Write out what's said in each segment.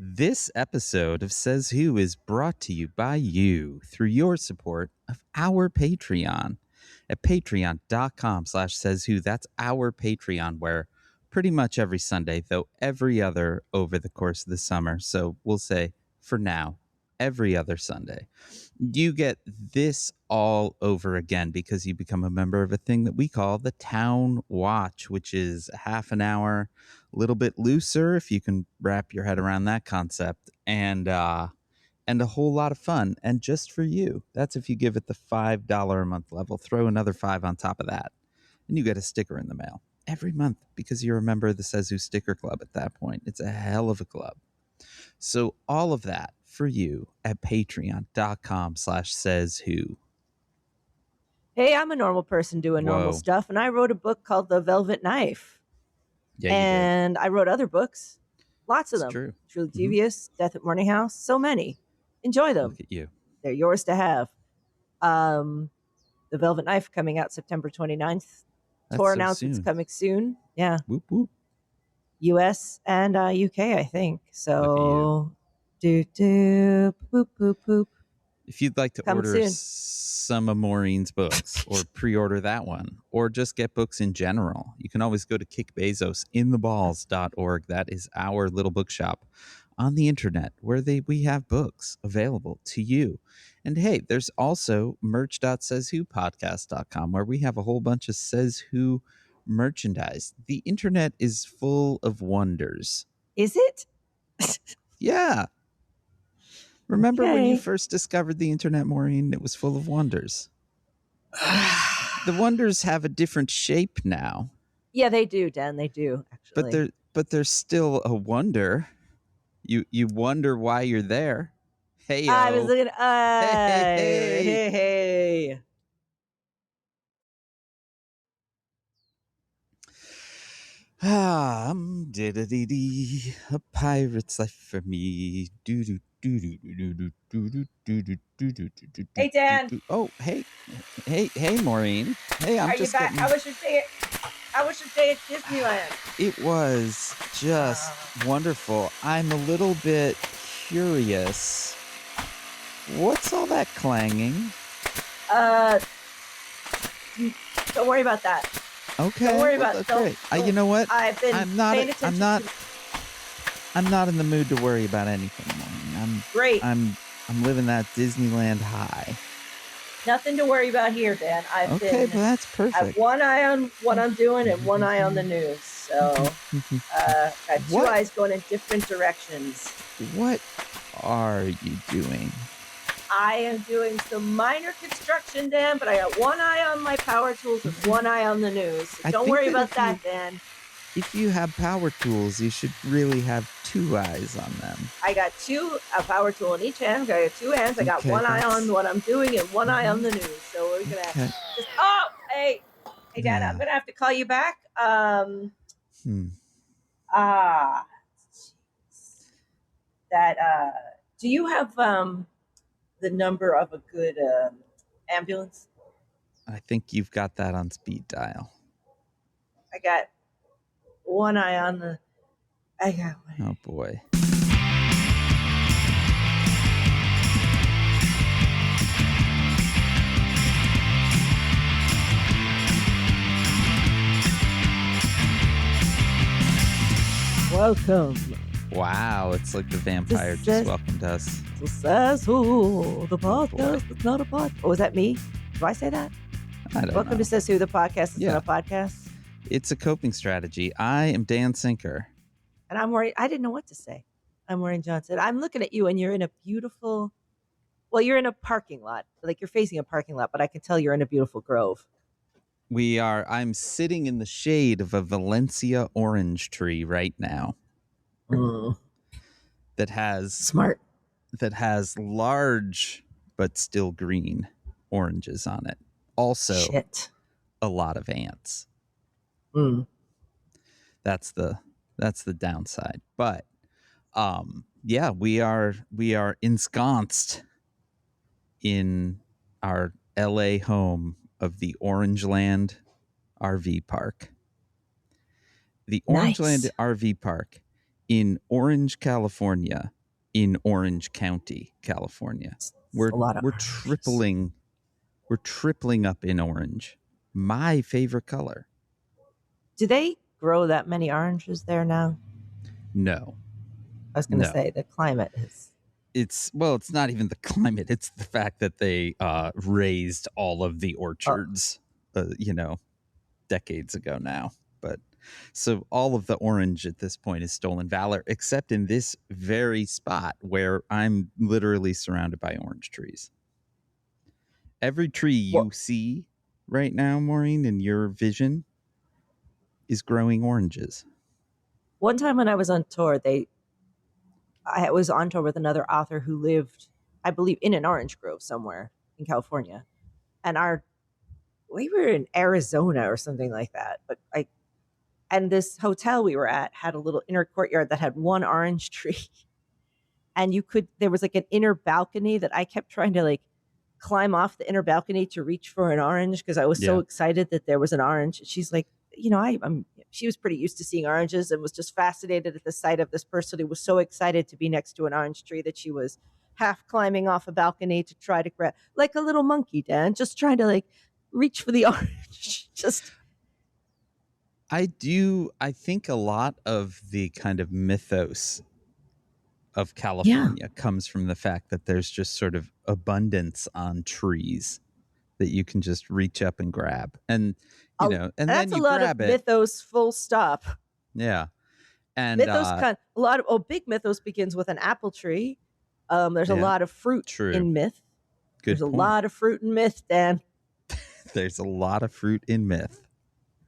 This episode of Says Who is brought to you by you through your support of our Patreon at patreon.com/sayswho. That's our Patreon, where pretty much every Sunday, though every other over the course of the summer, so we'll say for now, every other Sunday, you get this all over again because you become a member of a thing that we call the Town Watch, which is half an hour, a little bit looser if you can wrap your head around that concept, and a whole lot of fun. And just for you, that's if you give it the $5 a month level. Throw another $5 on top of that, and you get a sticker in the mail every month because you're a member of the Says Who Sticker Club at that point. It's a hell of a club. So all of that for you at patreon.com/sayswho. Hey, I'm a normal person doing normal stuff, and I wrote a book called The Velvet Knife. Yeah, and I wrote other books, lots of them. True. Truly Devious, Death at Morning House, so many. Enjoy them. Look at you. They're yours to have. The Velvet Knife coming out September 29th. Tour announcements coming soon. Yeah. Whoop, whoop. US and UK, I think. So, boop, boop, boop. If you'd like to order some of Maureen's books or pre-order that one or just get books in general, you can always go to kickbezosintheballs.org. That is our little bookshop on the internet where we have books available to you. And hey, there's also merch.sayswhopodcast.com where we have a whole bunch of Says Who merchandise. The internet is full of wonders. Is it? Yeah. Remember when you first discovered the internet, Maureen? It was full of wonders. The wonders have a different shape now. Yeah, they do, Dan. They do, actually. But there's still a wonder. You wonder why you're there. Hey, I was looking. Hey. A pirate's life for me. Hey, Dan. Oh, hey, Maureen. Hey, I'm just back? How was your day? How was your day at Disneyland? It was just wonderful. I'm a little bit curious. What's all that clanging? Don't worry about that. Okay. Don't worry about it. You know what? I've been paying attention. I'm not in the mood to worry about anything, Maureen. Great. I'm living that Disneyland high. Nothing to worry about here, Dan. Well, that's perfect. I have one eye on what I'm doing and one eye on the news. So, got two eyes going in different directions. What are you doing? I am doing some minor construction, Dan, but I got one eye on my power tools and one eye on the news. So don't worry about that, Dan. If you have power tools, you should really have two eyes on them. I got a power tool in each hand. I got two hands. I got one eye on what I'm doing and one eye on the news. So we're going to hey, Dan, I'm going to have to call you back. Do you have the number of a good ambulance? I think you've got that on speed dial. I got one eye on the... Oh, boy. Welcome. Wow, it's like the vampire just welcomed us. Says Who, the podcast. It's not a podcast. Oh, was that me? Did I say that? I don't know. Welcome to Says Who, the podcast. It's not a podcast. It's a coping strategy. I am Dan Sinker. And I'm Maureen. I didn't know what to say. I'm Maureen Johnson. I'm looking at you and you're in a beautiful, you're in a parking lot. Like you're facing a parking lot, but I can tell you're in a beautiful grove. I'm sitting in the shade of a Valencia orange tree right now. That has large but still green oranges on it. Also, a lot of ants. That's the downside. But we are ensconced in our LA home of the Orangeland RV Park. The Orangeland RV Park in Orange, California, in Orange County, California. A lot of we're oranges. tripling up in orange. My favorite color. Do they grow that many oranges there now? No. I was going to say the climate is. It's not even the climate. It's the fact that they raised all of the orchards, decades ago now. But so all of the orange at this point is stolen valor, except in this very spot where I'm literally surrounded by orange trees. Every tree you see right now, Maureen, in your vision is growing oranges. One time when I was on tour, I was on tour with another author who lived, I believe, in an orange grove somewhere in California. And we were in Arizona or something like that. And this hotel we were at had a little inner courtyard that had one orange tree. And there was like an inner balcony that I kept trying to like climb off the inner balcony to reach for an orange because I was so excited that there was an orange. She's like, she was pretty used to seeing oranges and was just fascinated at the sight of this person who was so excited to be next to an orange tree that she was half climbing off a balcony to try to grab, like a little monkey, Dan, just trying to like reach for the orange. I think a lot of the kind of mythos of California comes from the fact that there's just sort of abundance on trees that you can just reach up and grab. And and that's then you a lot grab of it. Mythos, full stop. Yeah. And Mythos big mythos begins with an apple tree. There's a lot of fruit in myth. There's a lot of fruit in myth, Dan. There's a lot of fruit in myth.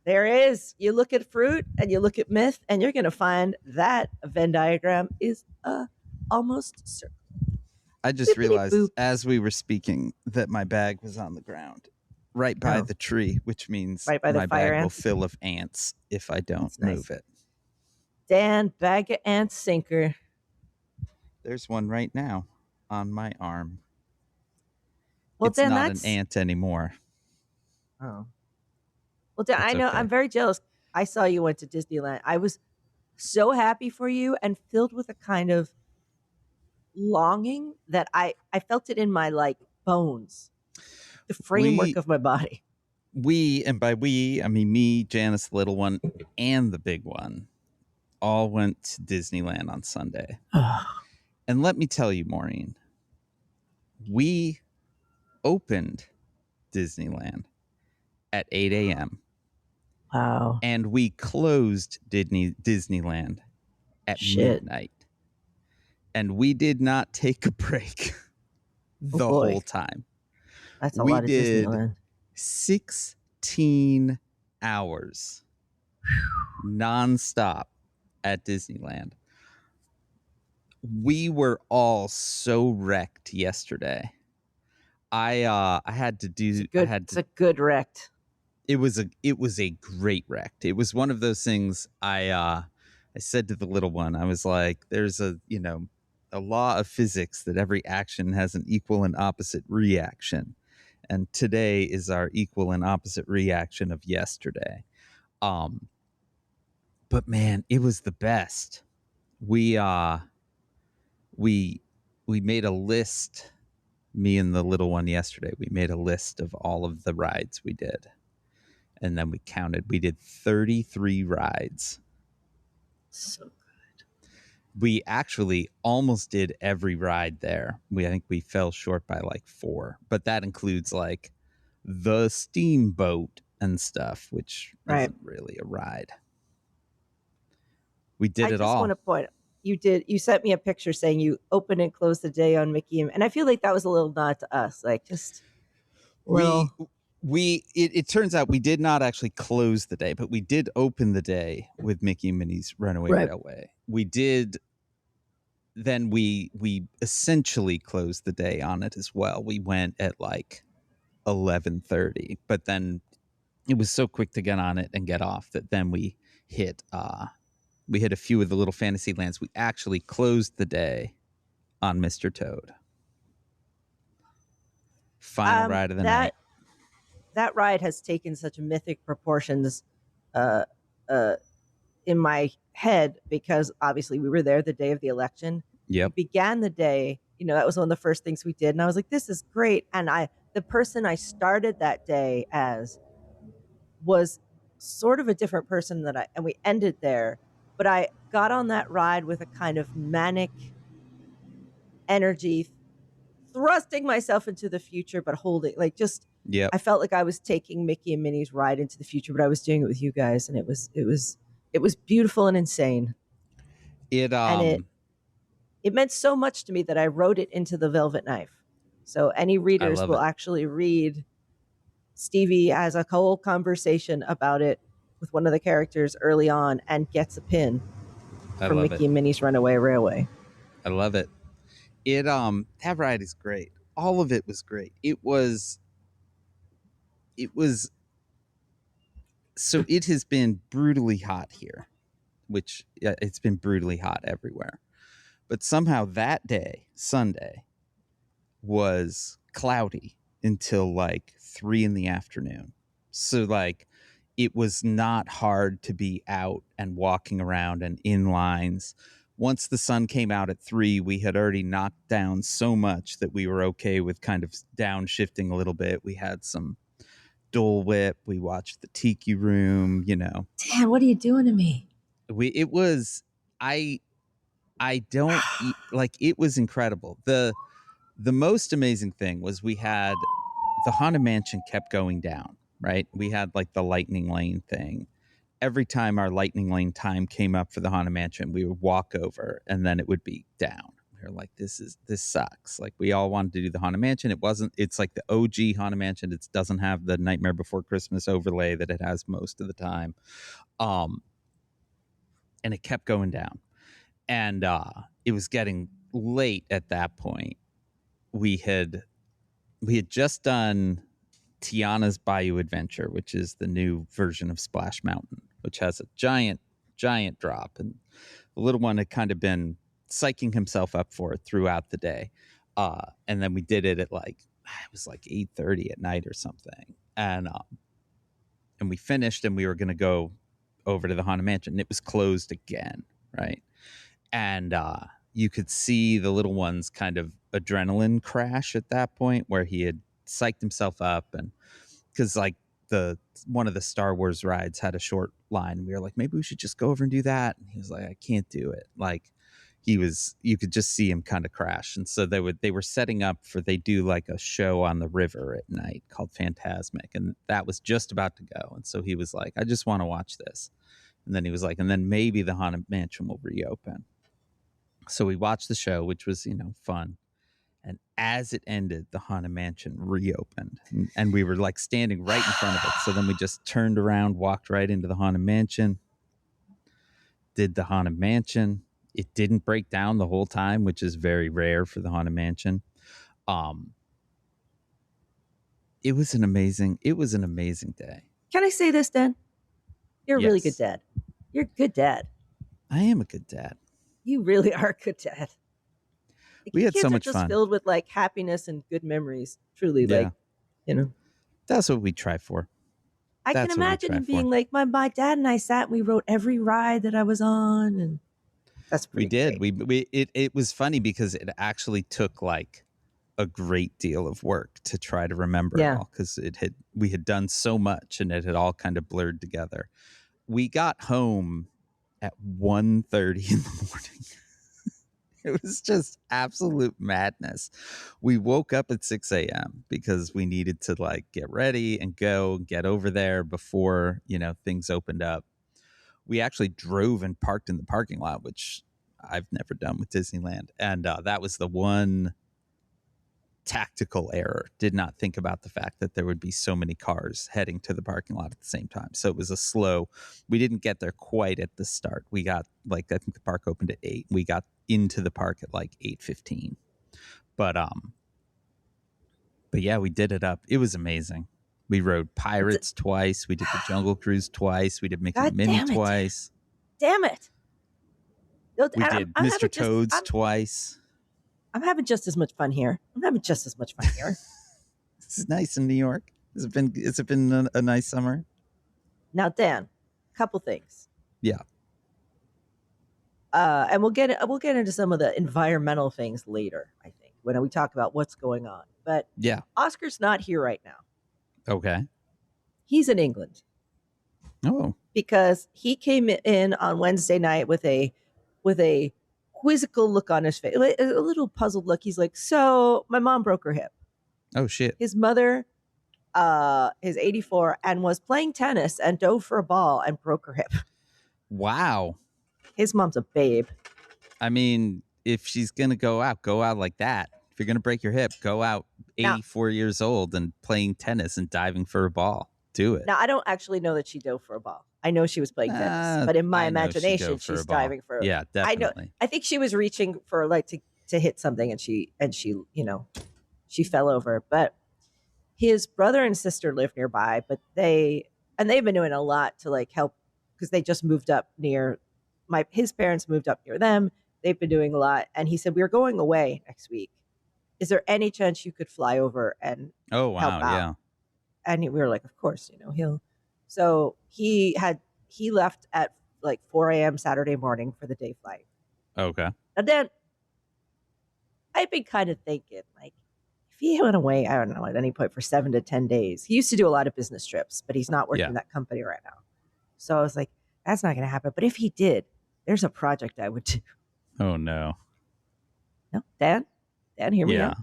There is. You look at fruit and you look at myth, and you're going to find that a Venn diagram is almost circle. I just realized as we were speaking that my bag was on the ground right by the tree, which means my bag will fill of ants if I don't move it. Dan, bag of ants sinker. There's one right now on my arm. Well, it's not an ant anymore. Oh. Well, Dan, I know. Okay. I'm very jealous. I saw you went to Disneyland. I was so happy for you and filled with a kind of longing that I felt it in my like bones, the framework of my body. And by we, I mean me, Janice, the little one, and the big one, all went to Disneyland on Sunday. And let me tell you, Maureen, we opened Disneyland at 8 a.m. Wow. And we closed Disneyland at midnight. And we did not take a break the whole time. That's a lot of Disneyland. 16 hours nonstop at Disneyland. We were all so wrecked yesterday. I had to do. It's a good wrecked. It was a great wreck. It was one of those things. I said to the little one, I was like, "There's a law of physics that every action has an equal and opposite reaction, and today is our equal and opposite reaction of yesterday." But man, it was the best. We made a list. Me and the little one yesterday, we made a list of all of the rides we did. And then we counted. We did 33 rides. So good. We actually almost did every ride there. I think we fell short by like 4. But that includes like the steamboat and stuff, which isn't really a ride. We did it all. I just want to point out, you sent me a picture saying you opened and closed the day on Mickey. And I feel like that was a little nod to us. Like just it turns out we did not actually close the day, but we did open the day with Mickey and Minnie's Runaway Railway. We did. Then we essentially closed the day on it as well. We went at like 11:30, but then it was so quick to get on it and get off that then we hit a few of the little fantasy lands. We actually closed the day on Mr. Toad. Final ride of the night. That ride has taken such mythic proportions in my head, because obviously we were there the day of the election. We Yep. began the day, that was one of the first things we did. And I was like, this is great. And the person I started that day as was sort of a different person and we ended there. But I got on that ride with a kind of manic energy, thrusting myself into the future, but holding, like, just, Yep. I felt like I was taking Mickey and Minnie's ride into the future, but I was doing it with you guys. And it was beautiful and insane. It And it meant so much to me that I wrote it into the Velvet Knife. So any I readers love will it. actually read Stevie has a whole conversation about it with one of the characters early on and gets a pin I for love it. Mickey and Minnie's Runaway Railway. I love it. It that ride is great. All of it was great. It was so it has been brutally hot here, which it's been brutally hot everywhere. But somehow that day, Sunday, was cloudy until like 3 in the afternoon. So like it was not hard to be out and walking around and in lines. Once the sun came out at 3, we had already knocked down so much that we were okay with kind of downshifting a little bit. We had some Dole Whip. We watched the Tiki Room. Damn, what are you doing to me? It was I don't like it was incredible. The most amazing thing was we had the Haunted Mansion kept going down, right? We had like the lightning lane thing. Every time our lightning lane time came up for the Haunted Mansion, we would walk over and then it would be down. We were like, this sucks. Like we all wanted to do the Haunted Mansion. It's like the OG Haunted Mansion. It doesn't have the Nightmare Before Christmas overlay that it has most of the time. And it kept going down. And it was getting late at that point. We had just done Tiana's Bayou Adventure, which is the new version of Splash Mountain, which has a giant drop. And the little one had kind of been psyching himself up for it throughout the day. And then we did it at it was like 8:30 at night or something. And we finished and we were going to go over to the Haunted Mansion. And it was closed again, right? And you could see the little one's kind of adrenaline crash at that point where he had psyched himself up. And because like one of the Star Wars rides had a short line, we were like, maybe we should just go over and do that. And he was like, I can't do it. Like you could just see him kind of crash. And so they were setting up they do like a show on the river at night called Phantasmic. And that was just about to go. And so he was like, I just want to watch this. And then he was like, and then maybe the Haunted Mansion will reopen. So we watched the show, which was, fun. And as it ended, the Haunted Mansion reopened. And we were like standing right in front of it. So then we just turned around, walked right into the Haunted Mansion, did the Haunted Mansion. It didn't break down the whole time, which is very rare for the Haunted Mansion. It was an amazing day. Can I say this, Dan? You're a really good Yes. dad. You're a good dad. I am a good dad. You really are a good dad. We had so much just fun. Filled with like happiness and good memories. Truly, Yeah. That's what we try for. I can imagine him being like, my dad and I sat and we wrote every ride that I was on, and that's pretty. We did. Great. It was funny because it actually took like a great deal of work to try to remember it all, because we had done so much and it had all kind of blurred together. We got home at 1:30 in the morning. It was just absolute madness. We woke up at 6 a.m. because we needed to like get ready and get over there before, things opened up. We actually drove and parked in the parking lot, which I've never done with Disneyland. And that was the one tactical error. Did not think about the fact that there would be so many cars heading to the parking lot at the same time. So it was we didn't get there quite at the start. We got I think the park opened at 8. We got into the park at like 8:15. But yeah, we did it up. It was amazing. We rode Pirates twice. We did the Jungle Cruise twice. We did Mickey and Minnie twice. Damn it. We did Mr. Toad's twice. I'm having just as much fun here. This is nice in New York. Has it been a nice summer? Now, Dan, a couple things. Yeah. And we'll get into some of the environmental things later, I think, when we talk about what's going on. But Yeah. Oscar's not here right now. Okay. He's in England Oh. because he came in on Wednesday night with a quizzical look on his face, a little puzzled look. He's like, "So my mom broke her hip. Oh shit. His mother is 84 and was playing tennis and dove for a ball and broke her hip. Wow. His mom's a babe. I mean, if she's gonna go out like that. If you're gonna break your hip, go out 84 years old and playing tennis and diving for a ball. Do it. Now, I don't actually know that she dove for a ball. I know she was playing tennis, but in my imagination, she's diving for. Yeah, definitely. I know. I think she was reaching for like to hit something, and she she fell over. But his brother and sister live nearby, but they've been doing a lot to like help because they just moved up near his parents moved up near them. They've been doing a lot, and he said, "We're going away next week. Is there any chance you could fly over and help out?" Yeah. And we were like, of course, he'll. So he left at like 4 a.m. Saturday morning for the day flight. Okay. And then I've been kind of thinking, like, if he went away, I don't know, at any point for 7 to 10 days, he used to do a lot of business trips, but he's not working in that company right now. So I was like, that's not going to happen. But if he did, there's a project I would do. Oh, no. No, Dan, hear me out.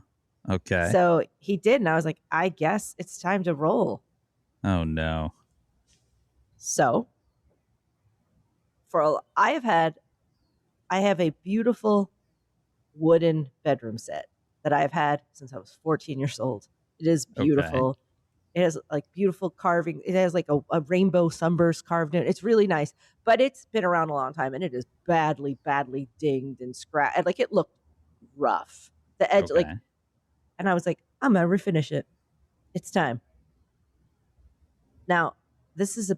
Okay. So he did, and I was like, I guess it's time to roll. Oh no. So I have a beautiful wooden bedroom set that I've had since I was 14 years old. It is beautiful. Okay. It has like beautiful carving. It has like a rainbow sunburst carved in it. It's really nice, but it's been around a long time and it is badly dinged and scratched. Like it looked rough. The edge, and I was like, I'm going to refinish it. It's time. Now, this is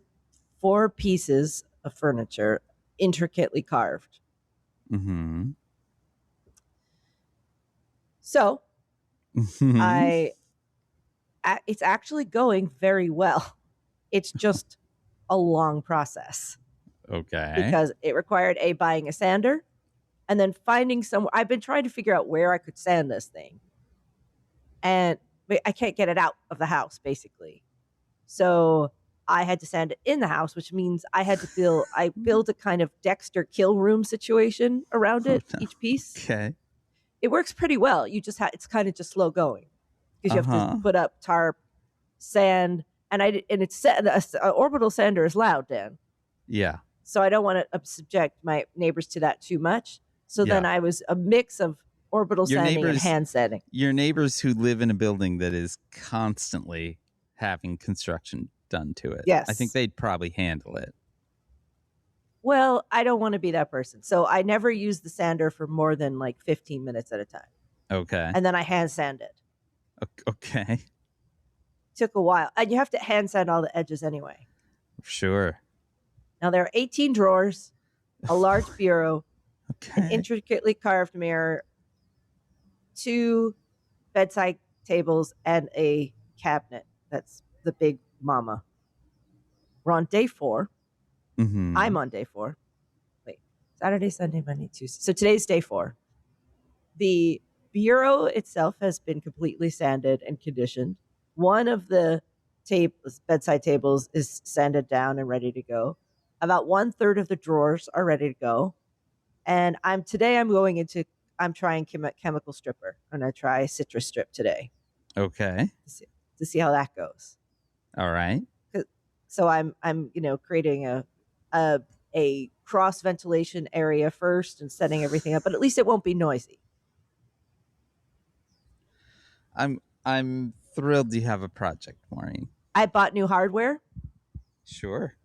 4 pieces of furniture intricately carved. Mm-hmm. So, it's actually going very well. It's just a long process. Okay. Because it required buying a sander and then finding somewhere. I've been trying to figure out where I could sand this thing. And I can't get it out of the house, basically. So I had to sand it in the house, which means I built a kind of Dexter kill room situation around it, each piece. Okay. It works pretty well. You just it's kind of just slow going because you have to put up tarp, sand, and it's an orbital sander is loud, Dan. Yeah. So I don't want to subject my neighbors to that too much. So then I was a mix of orbital sanding and hand sanding. Your neighbors who live in a building that is constantly having construction done to it. Yes. I think they'd probably handle it. Well, I don't want to be that person. So I never use the sander for more than like 15 minutes at a time. Okay. And then I hand sand it. Okay. Took a while. And you have to hand sand all the edges anyway. Sure. Now there are 18 drawers, a large bureau, an intricately carved mirror, 2 bedside tables, and a cabinet. That's the big mama. We're on day 4. Mm-hmm. I'm on day 4. Wait, Saturday, Sunday, Monday, Tuesday. So today's day 4. The bureau itself has been completely sanded and conditioned. One of the bedside tables is sanded down and ready to go. About 1/3 of the drawers are ready to go. And I'm trying chemical stripper. I'm going to try citrus strip today. Okay. To see how that goes. All right. So I'm creating a cross ventilation area first and setting everything up, but at least it won't be noisy. I'm thrilled you have a project, Maureen. I bought new hardware. Sure.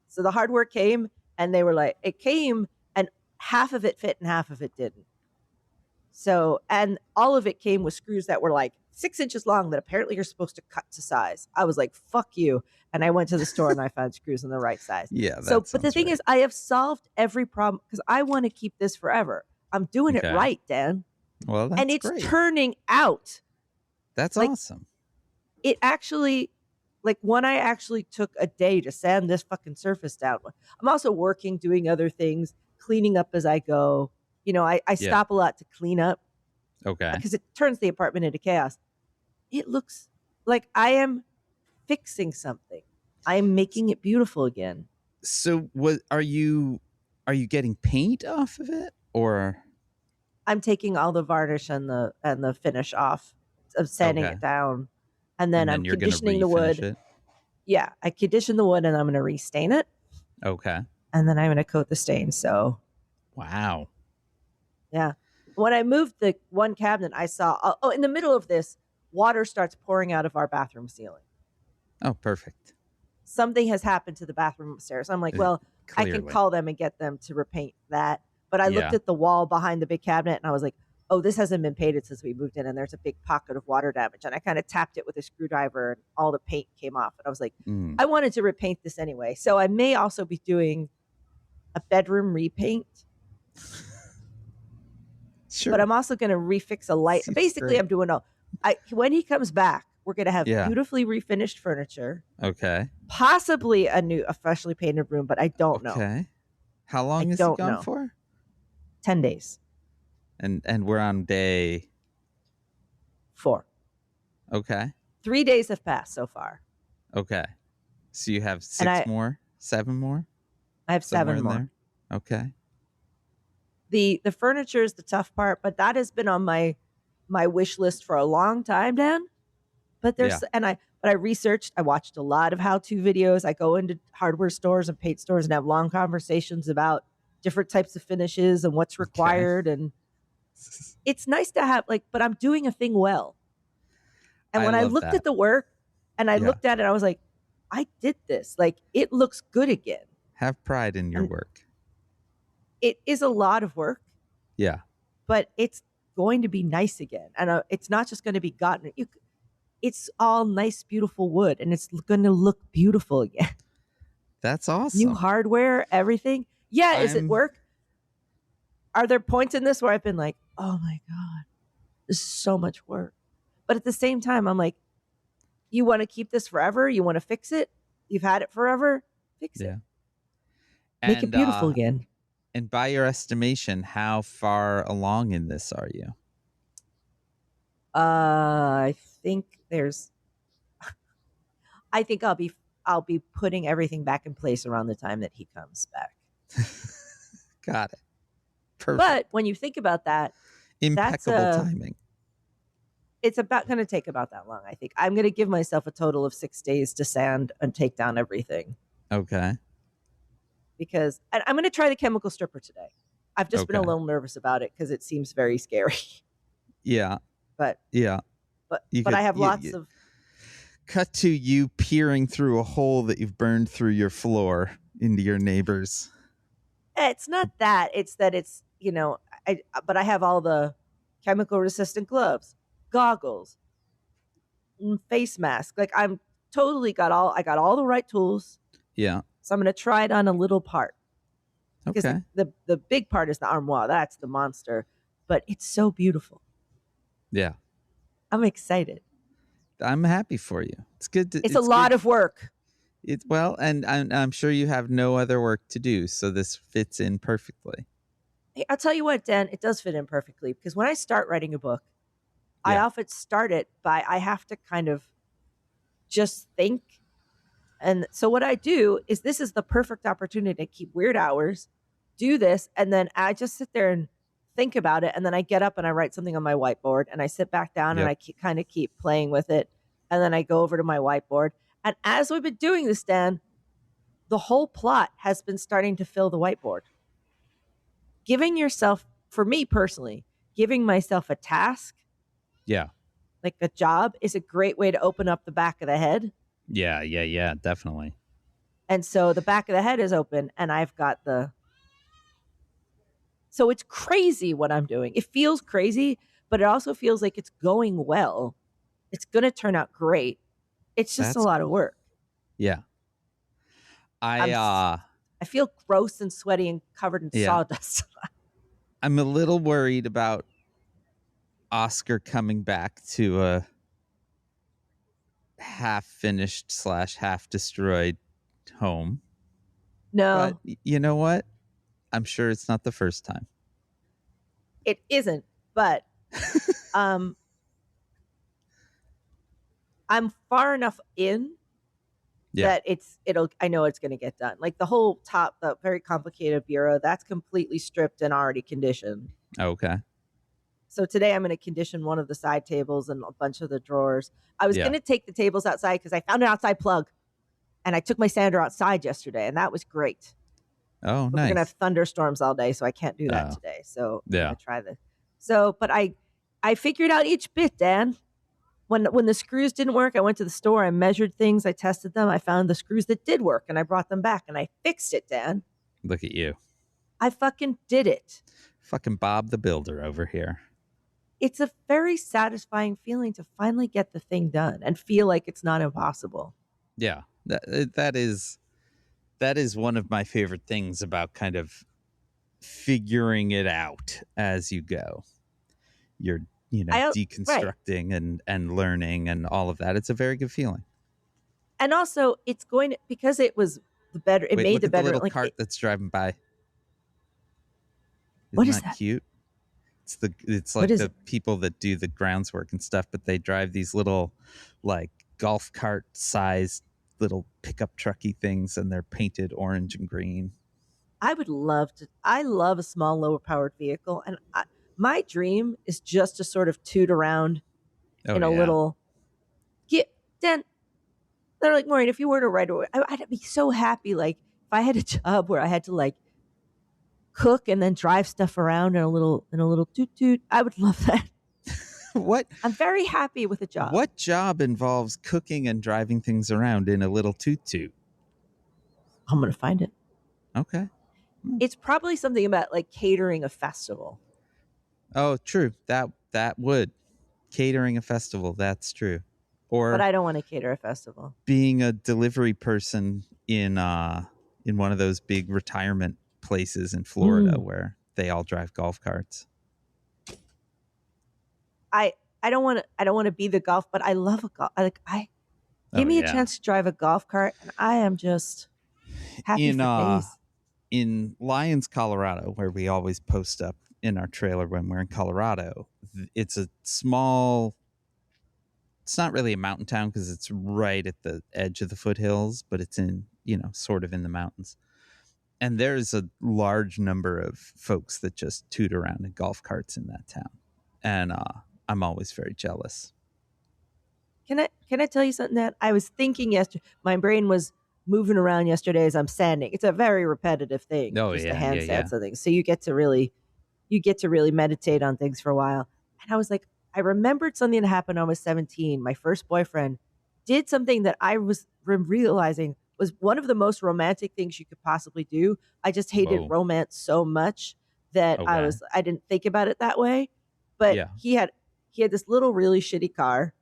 So the hardware came and they were like, it came and half of it fit and half of it didn't. So, and all of it came with screws that were like 6 inches long that apparently you're supposed to cut to size. I was like, fuck you. And I went to the store and I found screws in the right size. Yeah. But the thing is, I have solved every problem because I want to keep this forever. I'm doing it right, Dan. Well, that's and it's great. Turning out. That's awesome. It actually, when I actually took a day to sand this fucking surface down. I'm also working, doing other things, cleaning up as I go. You know, I Yeah. stop a lot to clean up Okay. because it turns the apartment into chaos. It looks like I am fixing something. I am making it beautiful again. So what are you getting paint off of it, or I'm taking all the varnish and the finish off of sanding okay, it down, and then and I'm then you're gonna conditioning the refinish wood. it? Yeah, I condition the wood and I'm going to restain it, Okay. and then I'm going to coat the stain. So Wow. yeah, when I moved the one cabinet, I saw in the middle of this, water starts pouring out of our bathroom ceiling. Oh, perfect. Something has happened to the bathroom upstairs. I'm like, well, I can Clearly. call them and get them to repaint that. But I looked Yeah. at the wall behind the big cabinet and I was like, oh, this hasn't been painted since we moved in, and there's a big pocket of water damage. And I kind of tapped it with a screwdriver and all the paint came off. And I was like, I wanted to repaint this anyway. So I may also be doing a bedroom repaint. Sure. But I'm also going to refix a light. Seems Basically, great. I'm doing when he comes back, we're going to have Yeah. beautifully refinished furniture, Okay. possibly a freshly painted room, but I don't know. Okay. How long is he don't gone know. for? 10 days. And we're on day 4. Okay. 3 days have passed so far. Okay. So you have 6 more? 7 more? I have Somewhere 7 in more. there? Okay. The furniture is the tough part, but that has been on my wish list for a long time, Dan. But I researched, I watched a lot of how-to videos. I go into hardware stores and paint stores and have long conversations about different types of finishes and what's required. Okay. And it's nice to have but I'm doing a thing well. And when I looked at the work and I looked at it, I was like, I did this. It looks good again. Have pride in your work. It is a lot of work. Yeah. But it's going to be nice again. And it's not just going to be gotten. It's all nice, beautiful wood, and it's going to look beautiful again. That's awesome. New hardware, everything. Yeah, is it work? Are there points in this where I've been like, oh my God, this is so much work. But at the same time, I'm like, you want to keep this forever? You want to fix it? You've had it forever? Fix it. Make it beautiful again. And by your estimation, how far along in this are you? I think I'll be putting everything back in place around the time that he comes back. Got it. Perfect. But when you think about that, impeccable timing. It's going to take about that long. I think I'm going to give myself a total of 6 days to sand and take down everything. Okay. Because I'm going to try the chemical stripper today. I've just been a little nervous about it because it seems very scary. Yeah. But I have lots of. Cut to you peering through a hole that you've burned through your floor into your neighbor's. It's not that. It's that it's, but I have all the chemical resistant gloves, goggles, face mask. I'm totally I got all the right tools. Yeah. So I'm going to try it on a little part. Because okay. the big part is the armoire. That's the monster. But it's so beautiful. Yeah. I'm excited. I'm happy for you. It's good. It's a lot of work. And I'm sure you have no other work to do. So this fits in perfectly. Hey, I'll tell you what, Dan, it does fit in perfectly. Because when I start writing a book, I often start it by I have to kind of just think. And so what I do is this is the perfect opportunity to keep weird hours, do this, and then I just sit there and think about it. And then I get up and I write something on my whiteboard and I sit back down and I kind of keep playing with it. And then I go over to my whiteboard. And as we've been doing this, Dan, the whole plot has been starting to fill the whiteboard. Giving yourself, for me personally, giving myself a task, like a job, is a great way to open up the back of the head. Yeah, definitely. And so the back of the head is open and I've got so it's crazy what I'm doing. It feels crazy, but it also feels like it's going well. It's going to turn out great. It's just a lot of work. Yeah. I feel gross and sweaty and covered in sawdust. I'm a little worried about Oscar coming back to a half finished / half destroyed home. No. But you know what? I'm sure it's not the first time. It isn't, but I'm far enough in Yeah. that I know it's going to get done. Like the whole top, the very complicated bureau, that's completely stripped and already conditioned. Okay. So today I'm going to condition one of the side tables and a bunch of the drawers. I was Yeah. going to take the tables outside because I found an outside plug, and I took my sander outside yesterday, and that was great. Oh, But we're going to have nice. thunderstorms all day, so I can't do that Oh, today. So I'm yeah. going to try this. So, but I figured out each bit, Dan. When the screws didn't work, I went to the store, I measured things, I tested them, I found the screws that did work, and I brought them back, and I fixed it, Dan. Look at you. I fucking did it. Fucking Bob the Builder over here. It's a very satisfying feeling to finally get the thing done and feel like it's not impossible. Yeah. That is one of my favorite things about kind of figuring it out as you go. You're, deconstructing and learning and all of that. It's a very good feeling. And also, it's going to, because it was the better, it Wait, made look the at better. the little like cart that's driving by. What Isn't is that? Cute? It's What like is the it? people that do the groundswork and stuff, but they drive these little like golf cart sized little pickup trucky things, and they're painted orange and green. I would love to. I love a small, lower powered vehicle. And my dream is just to sort of toot around Oh in a yeah. little. Dan, they're like, Maureen, if you were to ride away, I'd be so happy. Like, if I had a job where I had to like cook and then drive stuff around in a little toot toot, I would love that. What? I'm very happy with a job. What job involves cooking and driving things around in a little toot toot? I'm going to find it. Okay. It's probably something about like catering a festival. Oh, true. That would catering a festival. That's true. Or But I don't want to cater a festival. being a delivery person in one of those big retirement places in Florida where they all drive golf carts. I don't want to be the golf, but I love a golf. Give me a chance to drive a golf cart, and I am just happy for days. In Lyons, Colorado, where we always post up in our trailer when we're in Colorado, it's a small. It's not really a mountain town because it's right at the edge of the foothills, but it's in, sort of in the mountains. And there's a large number of folks that just toot around in golf carts in that town. And I'm always very jealous. Can I tell you something that I was thinking yesterday? My brain was moving around yesterday as I'm sanding. It's a very repetitive thing. Oh, just yeah, to hand yeah, sand something. So you get to really meditate on things for a while. And I was like, I remembered something that happened when I was 17. My first boyfriend did something that I was realizing was one of the most romantic things you could possibly do. I just hated romance so much that I didn't think about it that way. But he had this little really shitty car.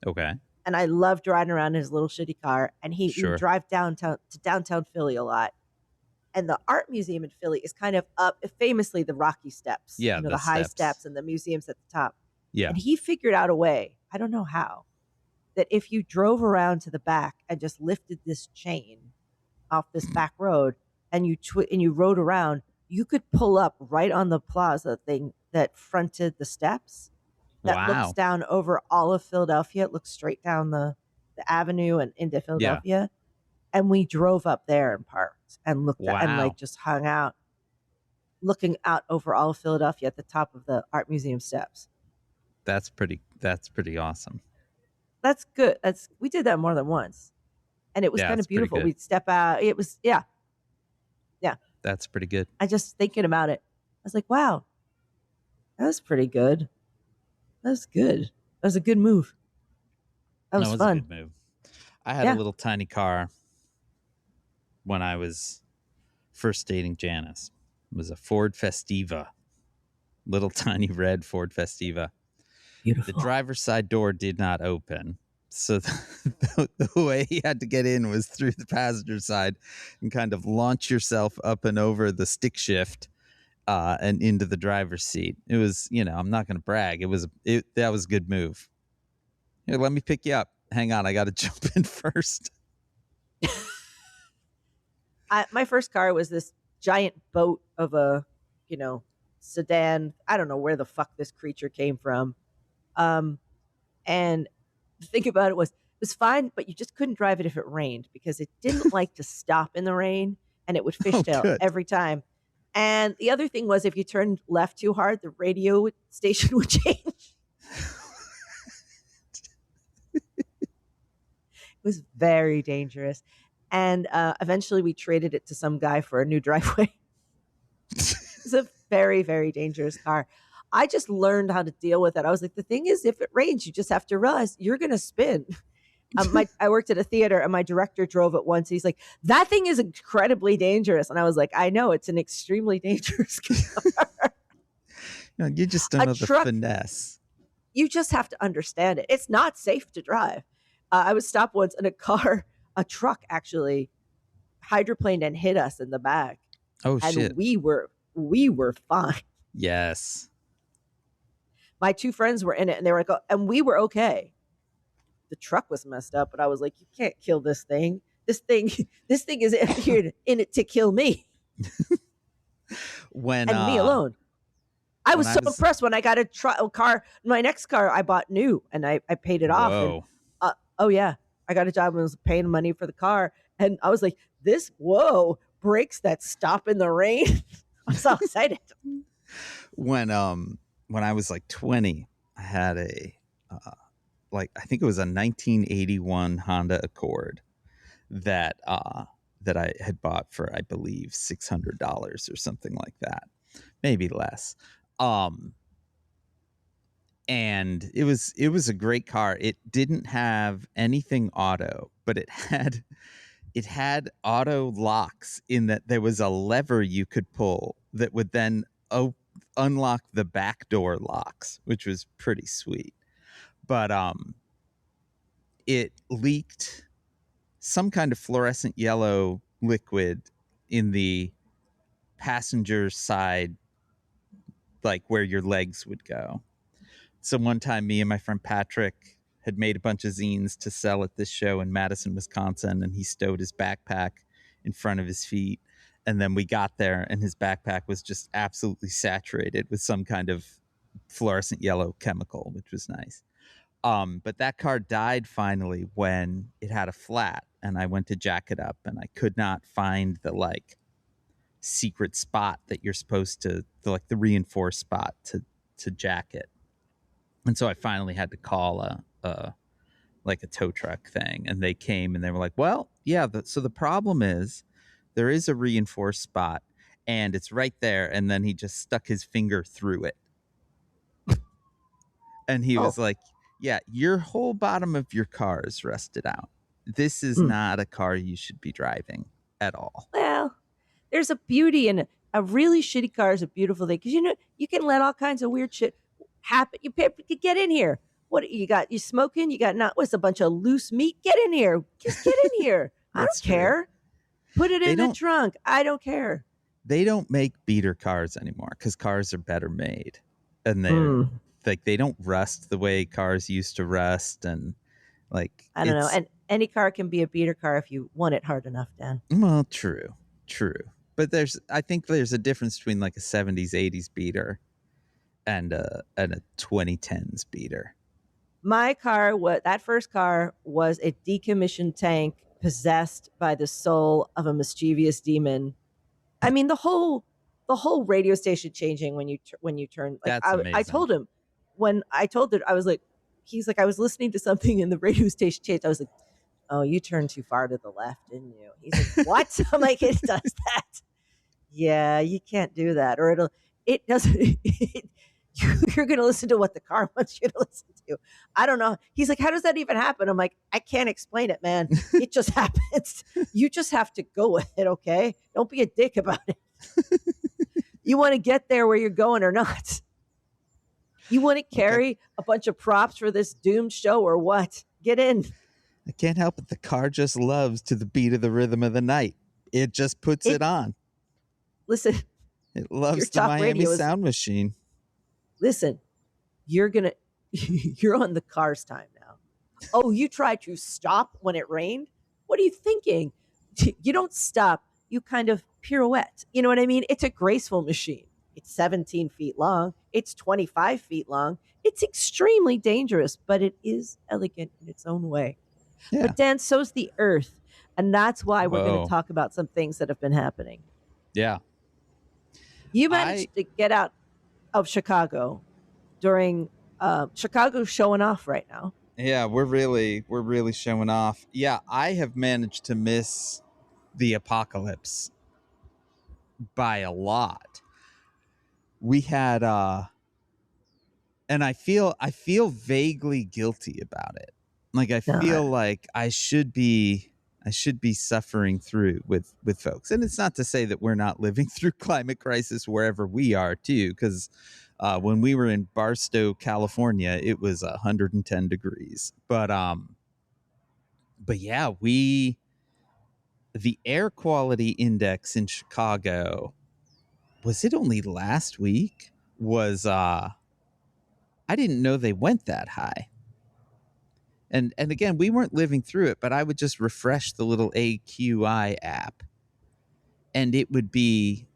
Okay. And I loved riding around in his little shitty car. And he would drive downtown Philly a lot. And the art museum in Philly is kind of up, famously the Rocky Steps. Yeah, the high steps and the museums at the top. Yeah. And he figured out a way, I don't know how, that if you drove around to the back and just lifted this chain off this back road and you rode around, you could pull up right on the plaza thing that fronted the steps that looks down over all of Philadelphia. It looks straight down the avenue and into Philadelphia. Yeah. And we drove up there and parked and looked at and like just hung out, looking out over all of Philadelphia at the top of the art museum steps. That's pretty awesome. That's good. We did that more than once. And it was kind of beautiful. We'd step out. It was, yeah. That's pretty good. I just thinking about it. I was like, wow, that was pretty good. That was good. That was a good move. That was fun. A good move. I had a little tiny car when I was first dating Janice. It was a Ford Festiva. Little tiny red Ford Festiva. Beautiful. The driver's side door did not open. So the way he had to get in was through the passenger side and kind of launch yourself up and over the stick shift and into the driver's seat. It was, I'm not going to brag. That was a good move. Here, let me pick you up. Hang on, I got to jump in first. My first car was this giant boat of a, sedan. I don't know where the fuck this creature came from. And the thing about it was fine, but you just couldn't drive it if it rained because it didn't like to stop in the rain and it would Oh, fishtail good. every time. And the other thing was if you turned left too hard, the radio station would change. It was very dangerous. And eventually we traded it to some guy for a new driveway. It's a very, very dangerous car. I just learned how to deal with it. I was like, the thing is, if it rains, you just have to realize you're going to spin. I worked at a theater and my director drove it once. He's like, that thing is incredibly dangerous. And I was like, I know, it's an extremely dangerous car. You just don't know the finesse. You just have to understand it. It's not safe to drive. I was stopped once in a truck actually hydroplaned and hit us in the back. Oh, and shit. We were fine. Yes. My two friends were in it and they were like, oh, and we were okay. The truck was messed up, but I was like, you can't kill this thing. This thing is here in it to kill me. Me alone. I was so impressed when I got a car. My next car I bought new and I paid it off. And, oh yeah, I got a job and was paying money for the car. And I was like, brakes that stop in the rain. I'm so excited. When I was like 20, I had I think it was a 1981 Honda Accord that I had bought for, I believe, $600 or something like that, maybe less. And it was a great car. It didn't have anything auto, but it had auto locks in that there was a lever you could pull that would then unlock the back door locks, which was pretty sweet. But it leaked some kind of fluorescent yellow liquid in the passenger side, like where your legs would go. So one time me and my friend Patrick had made a bunch of zines to sell at this show in Madison, Wisconsin, and he stowed his backpack in front of his feet. And then we got there and his backpack was just absolutely saturated with some kind of fluorescent yellow chemical, which was nice. But that car died finally when it had a flat, and I went to jack it up and I could not find the secret spot that you're supposed to, the reinforced spot to jack it. And so I finally had to call a tow truck thing, and they came and they were like, well, yeah, so the problem is there is a reinforced spot and it's right there. And then he just stuck his finger through it. And he was like, yeah, your whole bottom of your car is rusted out. This is not a car you should be driving at all. Well, there's a beauty in it. A really shitty car is a beautiful thing because you can let all kinds of weird shit happen. You get in here. What you got? You smoking? You got what's a bunch of loose meat? Get in here. Just get in here. I don't care. Put it in the trunk. I don't care. They don't make beater cars anymore because cars are better made, and they're they don't rust the way cars used to rust, and I don't know. And any car can be a beater car if you want it hard enough, Dan. Well, true. But I think there's a difference between a 70s, 80s beater and a 2010s beater. My car, that first car was a decommissioned tank possessed by the soul of a mischievous demon. I mean, the whole radio station changing when you turn. That's amazing. I told him when I told it, I was like, he's like, I was listening to something and the radio station changed. I was like, oh, you turned too far to the left, didn't you? He's like, what? I'm like, it does that. Yeah, you can't do that, or it doesn't. You're going to listen to what the car wants you to listen to. I don't know. He's like, how does that even happen? I'm like, I can't explain it, man. It just happens. You just have to go with it, okay? Don't be a dick about it. You want to get there where you're going or not? You want to carry a bunch of props for this doomed show or what? Get in. I can't help it. The car just loves to the beat of the rhythm of the night. It just puts it on. Listen. It loves the Miami sound machine. Listen, you're on the car's time now. Oh, you tried to stop when it rained? What are you thinking? You don't stop. You kind of pirouette. You know what I mean? It's a graceful machine. It's 17 feet long. It's 25 feet long. It's extremely dangerous, but it is elegant in its own way. Yeah. But Dan, so's the earth. And that's why we're going to Whoa. talk about some things that have been happening. Yeah. You I managed to get out of Chicago during Chicago's showing off right now. Yeah, we're really showing off. Yeah, I have managed to miss the apocalypse by a lot. We had and I feel vaguely guilty about it. Like I No, feel like I should be suffering through with folks. And it's not to say that we're not living through climate crisis wherever we are too, because when we were in Barstow, California, it was 110 degrees. But yeah, the air quality index in Chicago, was it only last week? Was I didn't know they went that high. And again, we weren't living through it, but I would just refresh the little AQI app, and it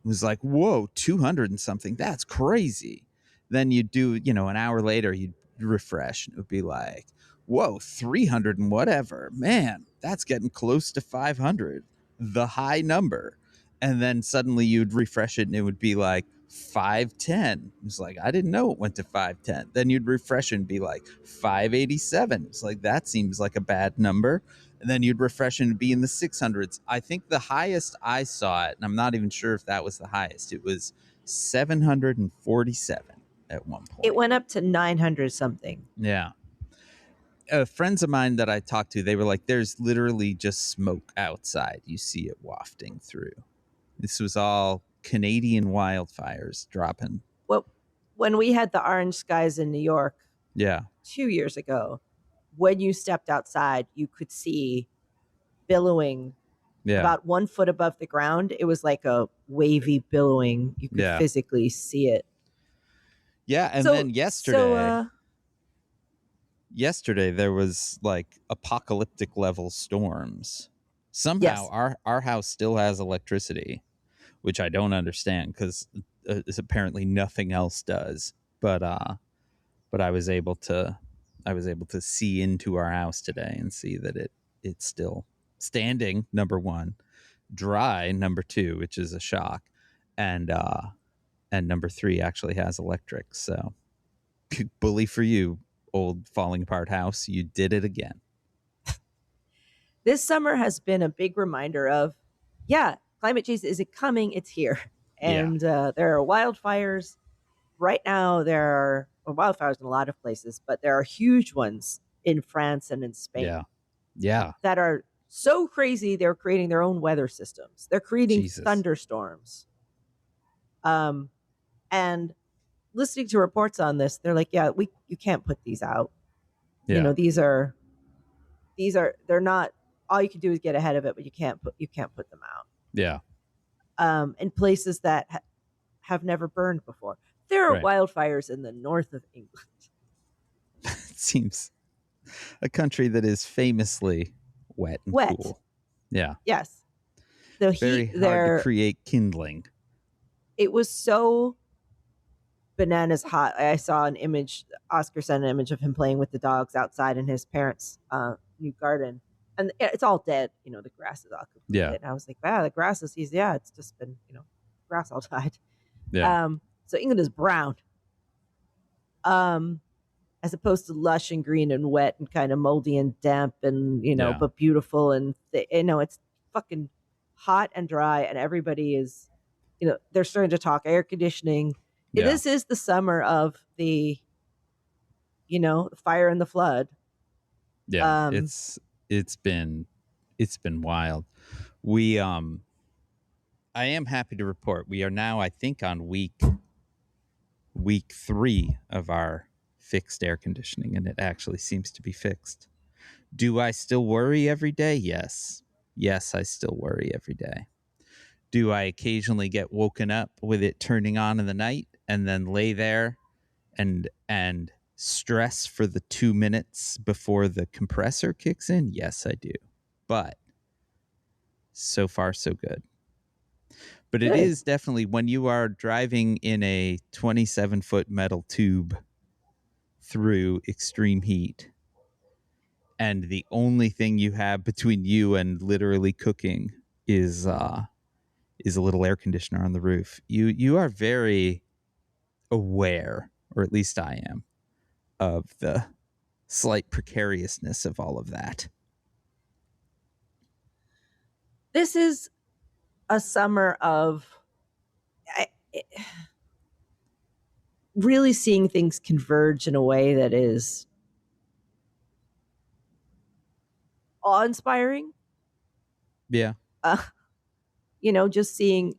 was like, whoa, 200 and something. That's crazy. Then you'd do, an hour later, you'd refresh, and it would be like, whoa, 300 and whatever. Man, that's getting close to 500, the high number. And then suddenly you'd refresh it, and it would be like 510. It's like, I didn't know it went to 510. Then you'd refresh it and be like 587. It's like, that seems like a bad number. And then you'd refresh and be in the 600s. I think the highest I saw it, and I'm not even sure if that was the highest, it was 747 at one point. it went up to 900 something. Yeah. Friends of mine that I talked to, they were like, there's literally just smoke outside. You see it wafting through. This was all Canadian wildfires dropping. Well, when we had the orange skies in New York Yeah. 2 years ago, when you stepped outside, you could see billowing Yeah. about 1 foot above the ground. It was like a wavy billowing. You could physically see it. Yeah. And then yesterday there was like apocalyptic level storms. Somehow Yes. our house still has electricity, which I don't understand because apparently nothing else does. But I was able to see into our house today and see that it's still standing, number one, dry, number two, which is a shock, and number three actually has electric. So bully for you, old falling apart house. You did it again. This summer has been a big reminder of, climate change isn't coming, it's here. And there are wildfires. Right now, there are wildfires in a lot of places, but there are huge ones in France and in Spain. Yeah. That are so crazy, they're creating their own weather systems. They're creating thunderstorms. And listening to reports on this, they're like, you can't put these out. Yeah. They're not, all you can do is get ahead of it, but you can't put them out. Yeah. In places that have never burned before. There are wildfires in the north of England. It seems a country that is famously wet and cool. Yeah. Yes. The very heat hard there to create kindling. It was so bananas hot. I saw an image. Oscar sent an image of him playing with the dogs outside in his parents' new garden, and it's all dead. The grass is all completely dead. And I was like, wow, the grass is easy. Yeah, it's just been grass all died. Yeah. So England is brown, as opposed to lush and green and wet and kind of moldy and damp and but beautiful and it's fucking hot and dry, and everybody is they're starting to talk air conditioning. Yeah. This is the summer of the fire and the flood. Yeah. It's been wild. We I am happy to report we are now, I think, on week 3 of our fixed air conditioning, and it actually seems to be fixed. Do I still worry every day? Yes, I still worry every day. Do I occasionally get woken up with it turning on in the night and then lay there and stress for the 2 minutes before the compressor kicks in? Yes, I do. But so far, so good. But it Good. is definitely when you are driving in a 27-foot metal tube through extreme heat, and the only thing you have between you and literally cooking is a little air conditioner on the roof. You are very aware, or at least I am, of the slight precariousness of all of that. This is a summer of really seeing things converge in a way that is awe-inspiring. Yeah. Just seeing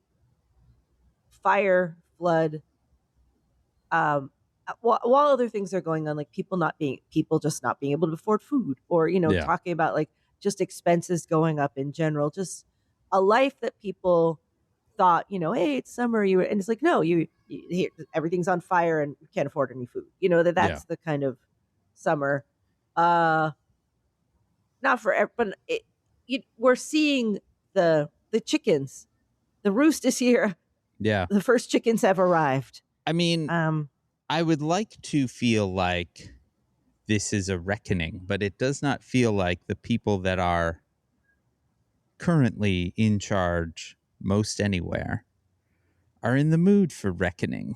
fire, flood, while other things are going on, like people just not being able to afford food, or Yeah. talking about like just expenses going up in general, just a life that people thought, hey, it's summer, and it's like, no, everything's on fire and you can't afford any food. That's the kind of summer. Not for, but we're seeing the chickens. The roost is here. Yeah. The first chickens have arrived. I mean, I would like to feel like this is a reckoning, but it does not feel like the people that are currently in charge most anywhere are in the mood for reckoning.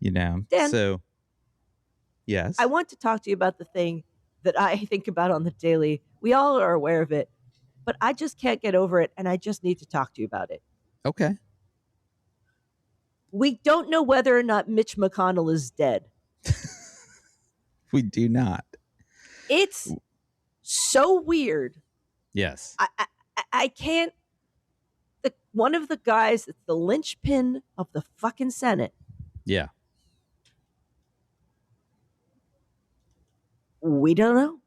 Dan, so yes. I want to talk to you about the thing that I think about on the daily. We all are aware of it, but I just can't get over it, and I just need to talk to you about it. Okay. We don't know whether or not Mitch McConnell is dead. We do not. It's so weird. Yes. I can't. One of the guys that's the linchpin of the fucking Senate. Yeah. We don't know.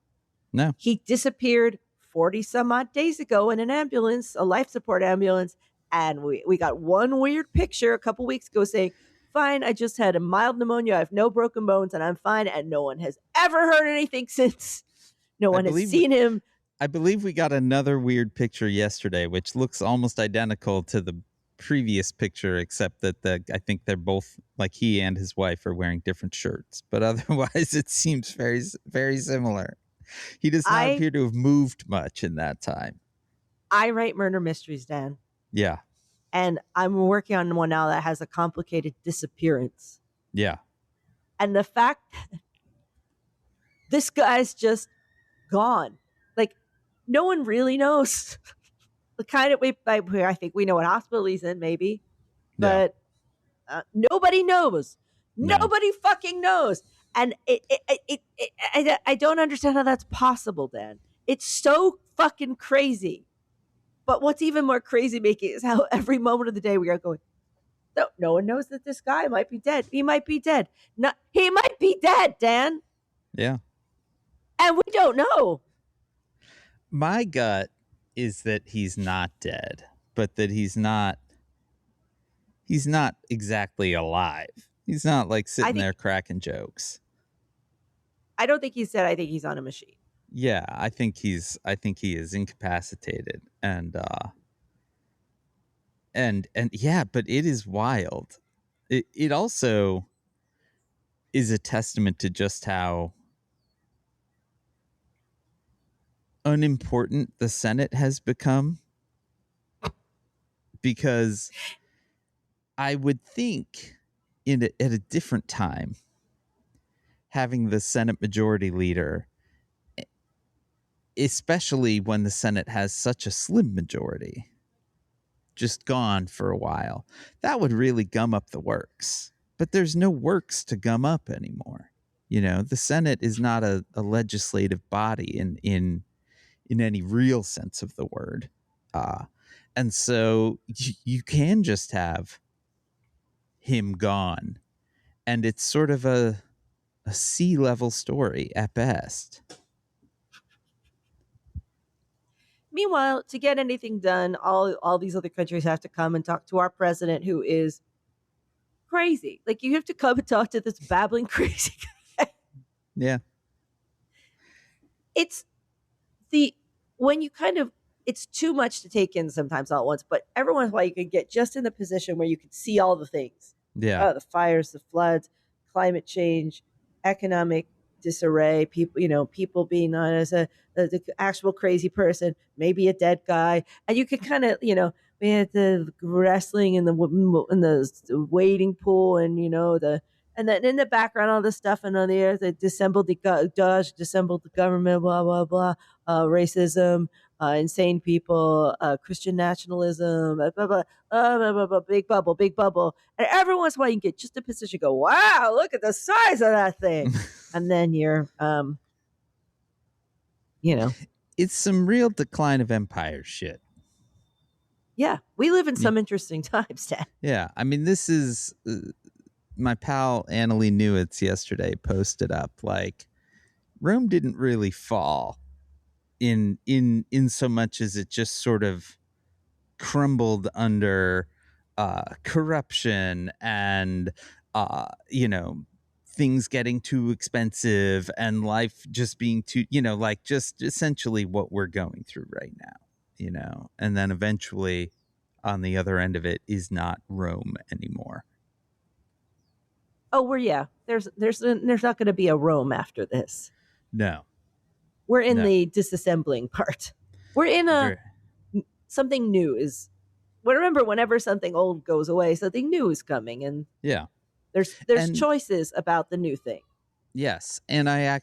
No. He disappeared 40 some odd days ago in an ambulance, a life support ambulance. And we got one weird picture a couple weeks ago saying, fine, I just had a mild pneumonia. I have no broken bones and I'm fine. And no one has ever heard anything since. No one has seen him. I believe we got another weird picture yesterday, which looks almost identical to the previous picture, except that I think they're both, like, he and his wife are wearing different shirts. But otherwise, it seems very, very similar. He does not appear to have moved much in that time. I write murder mysteries, Dan. Yeah. And I'm working on one now that has a complicated disappearance. Yeah. And the fact that this guy's just gone. Like, no one really knows. The kind of way, I think we know what hospital he's in, maybe. But nobody knows. No. Nobody fucking knows. And I don't understand how that's possible, Dan. It's so fucking crazy. But what's even more crazy making is how every moment of the day we are going, no one knows that this guy might be dead. He might be dead. No, he might be dead, Dan. Yeah. And we don't know. My gut is that he's not dead, but that he's not exactly alive. He's not like sitting there cracking jokes. I don't think he's dead. I think he's on a machine. Yeah, I think he is incapacitated, and yeah, but it is wild. It also is a testament to just how unimportant the Senate has become, because I would think at a different time, having the Senate Majority Leader, especially when the Senate has such a slim majority, just gone for a while, that would really gum up the works. But there's no works to gum up anymore. The Senate is not a legislative body in any real sense of the word. And so you can just have him gone, and it's sort of a sea-level story at best. Meanwhile, to get anything done, all these other countries have to come and talk to our president, who is crazy. Like, you have to come and talk to this babbling crazy guy. Yeah. It's when you kind of it's too much to take in sometimes all at once. But every once in a while, you can get just in the position where you can see all the things. Yeah. The fires, the floods, climate change, economic disarray, people being on as the actual crazy person, maybe a dead guy, and you could kind of, we had the wrestling in the wading pool, and and then in the background all this stuff, and on the earth, dissembled dissembled the government, blah blah blah, racism, insane people, Christian nationalism, blah, blah, blah, blah, blah, big bubble. And every once in a while, you can get just a position, go, wow, look at the size of that thing. And then you're, It's some real decline of empire shit. Yeah, we live in some interesting times, Dan. Yeah, I mean, this is my pal Annalie Newitz yesterday posted up like Rome didn't really fall in so much as it just sort of crumbled under corruption and things getting too expensive and life just being too, like just essentially what we're going through right now, and then eventually on the other end of it is not Rome anymore. Oh, there's not going to be a Rome after this. No. We're in the disassembling part. We're in something new is. Well, remember, whenever something old goes away, something new is coming, and there's choices about the new thing. Yes, and I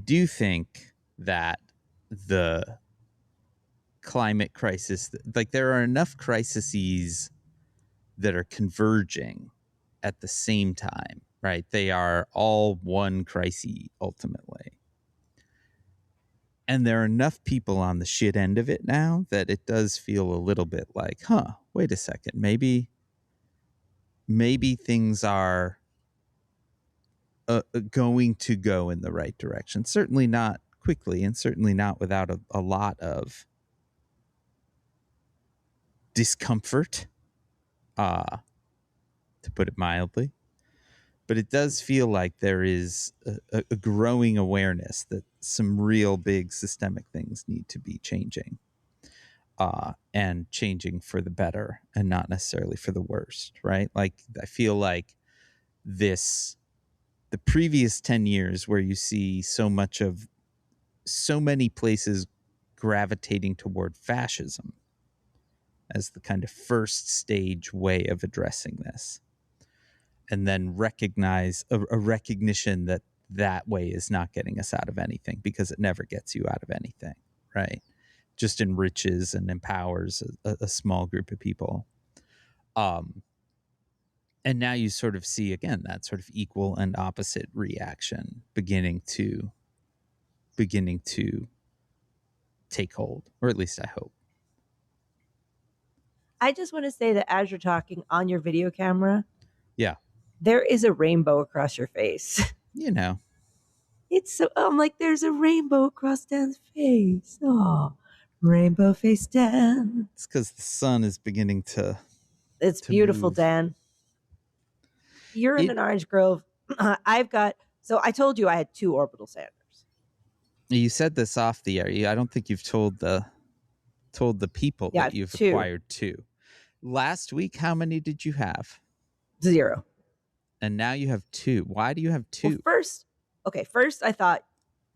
do think that the climate crisis, like there are enough crises that are converging at the same time, right? They are all one crisis ultimately. And there are enough people on the shit end of it now that it does feel a little bit like, wait a second, maybe things are going to go in the right direction. Certainly not quickly, and certainly not without a lot of discomfort, to put it mildly. But it does feel like there is a growing awareness that some real big systemic things need to be changing, and changing for the better and not necessarily for the worst, right? Like, I feel like the previous 10 years where you see so many places gravitating toward fascism as the kind of first stage way of addressing this, and then recognize a recognition that way is not getting us out of anything, because it never gets you out of anything, right? Just enriches and empowers a small group of people. And now you sort of see, again, that sort of equal and opposite reaction beginning to take hold, or at least I hope. I just want to say that as you're talking on your video camera, there is a rainbow across your face. It's so, I'm like, there's a rainbow across Dan's face. Oh, rainbow face Dan. It's because the sun is beginning to. It's beautiful, move. Dan. You're in an orange grove. I've got. So I told you I had 2 orbital Sanders. You said this off the air. I don't think you've told the people that you've acquired 2. Last week, how many did you have? 0. And now you have 2. Why do you have 2? Well, first I thought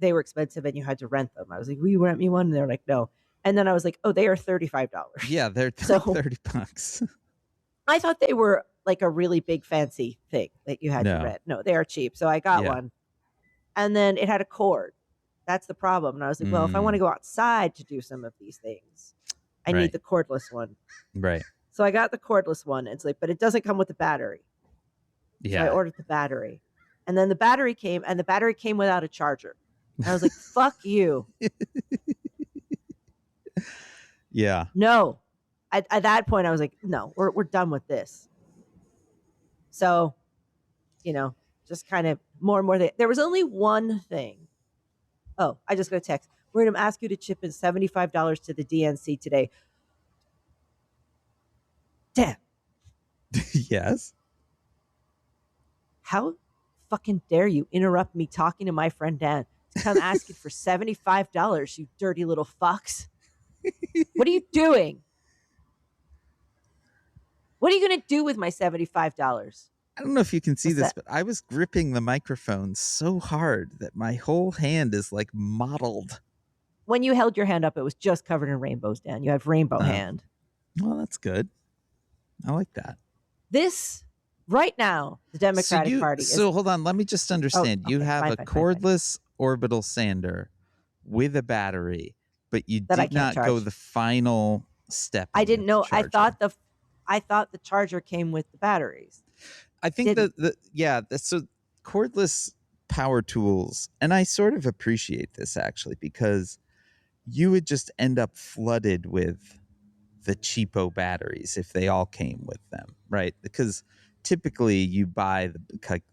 they were expensive and you had to rent them. I was like, will you rent me one? And they're like, no. And then I was like, oh, they are $35. Yeah, they're $30. I thought they were like a really big fancy thing that you had to rent. No, they are cheap. So I got one. And then it had a cord. That's the problem. And I was like, well, if I want to go outside to do some of these things, I need the cordless one. Right. So I got the cordless one. It's like, but it doesn't come with the battery. Yeah. So I ordered the battery. And then the battery came, and the battery came without a charger. And I was like, fuck you. Yeah. No. At that point, I was like, no, we're done with this. So, just kind of more and more. There was only one thing. Oh, I just got a text. We're going to ask you to chip in $75 to the DNC today. Damn. Yes. How fucking dare you interrupt me talking to my friend Dan? to come asking for $75, you dirty little fucks. What are you doing? What are you going to do with my $75? I don't know if you can see What's this, that? but I was gripping the microphone so hard that my whole hand is like mottled. When you held your hand up, it was just covered in rainbows, Dan. You have rainbow hand. Well, that's good. I like that. This, right now, the Democratic Party is... So hold on, let me just understand. You have a cordless orbital sander with a battery, but you did not go the final step. I didn't know. I thought the charger came with the batteries. I think so cordless power tools, and I sort of appreciate this actually, because you would just end up flooded with the cheapo batteries if they all came with them, right? Because typically you buy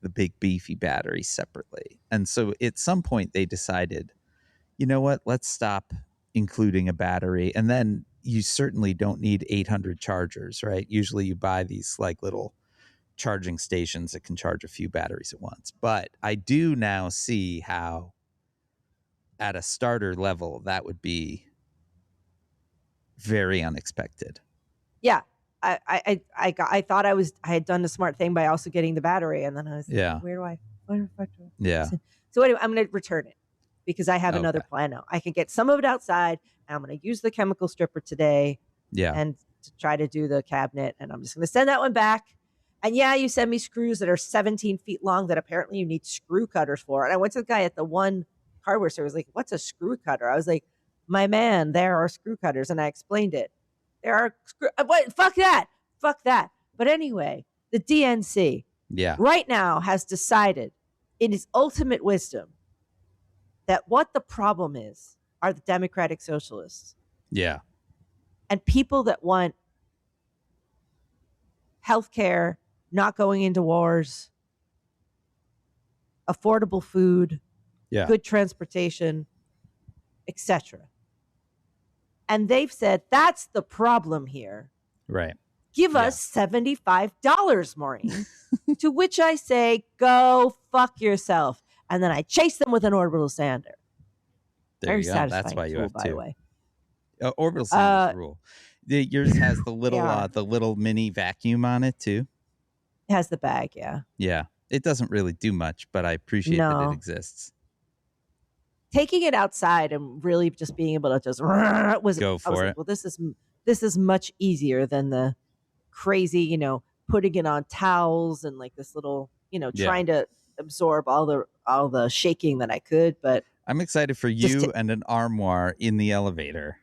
the big beefy battery separately. And so at some point they decided, you know what, let's stop including a battery. And then you certainly don't need 800 chargers, right? Usually you buy these like little charging stations that can charge a few batteries at once. But I do now see how at a starter level that would be very unexpected. Yeah. I thought I had done the smart thing by also getting the battery, and then I was like, where do I yeah. So anyway, I'm going to return it because I have another plan now. I can get some of it outside, and I'm going to use the chemical stripper today. Yeah. And to try to do the cabinet, and I'm just going to send that one back. And yeah, you send me screws that are 17 feet long that apparently you need screw cutters for. And I went to the guy at the one hardware store. He was like, what's a screw cutter? I was like, my man, there are screw cutters. And I explained it. There are what? Fuck that. But anyway, the DNC right now has decided in its ultimate wisdom that what the problem is are the Democratic Socialists. Yeah. And people that want healthcare, not going into wars, affordable food, good transportation, etc. And they've said, that's the problem here. Right. Give us $75, Maureen. To which I say, go fuck yourself. And then I chase them with an orbital sander. There Very you go. satisfying That's why you tool, have by two. the way. Orbital sander's rule. Yours has the little mini vacuum on it too. It has the bag, yeah. Yeah. It doesn't really do much, but I appreciate that it exists. Taking it outside and really just being able to just go for it. Well, this is much easier than the crazy, putting it on towels and like this little, trying to absorb all the shaking that I could. But I'm excited for you and an armoire in the elevator.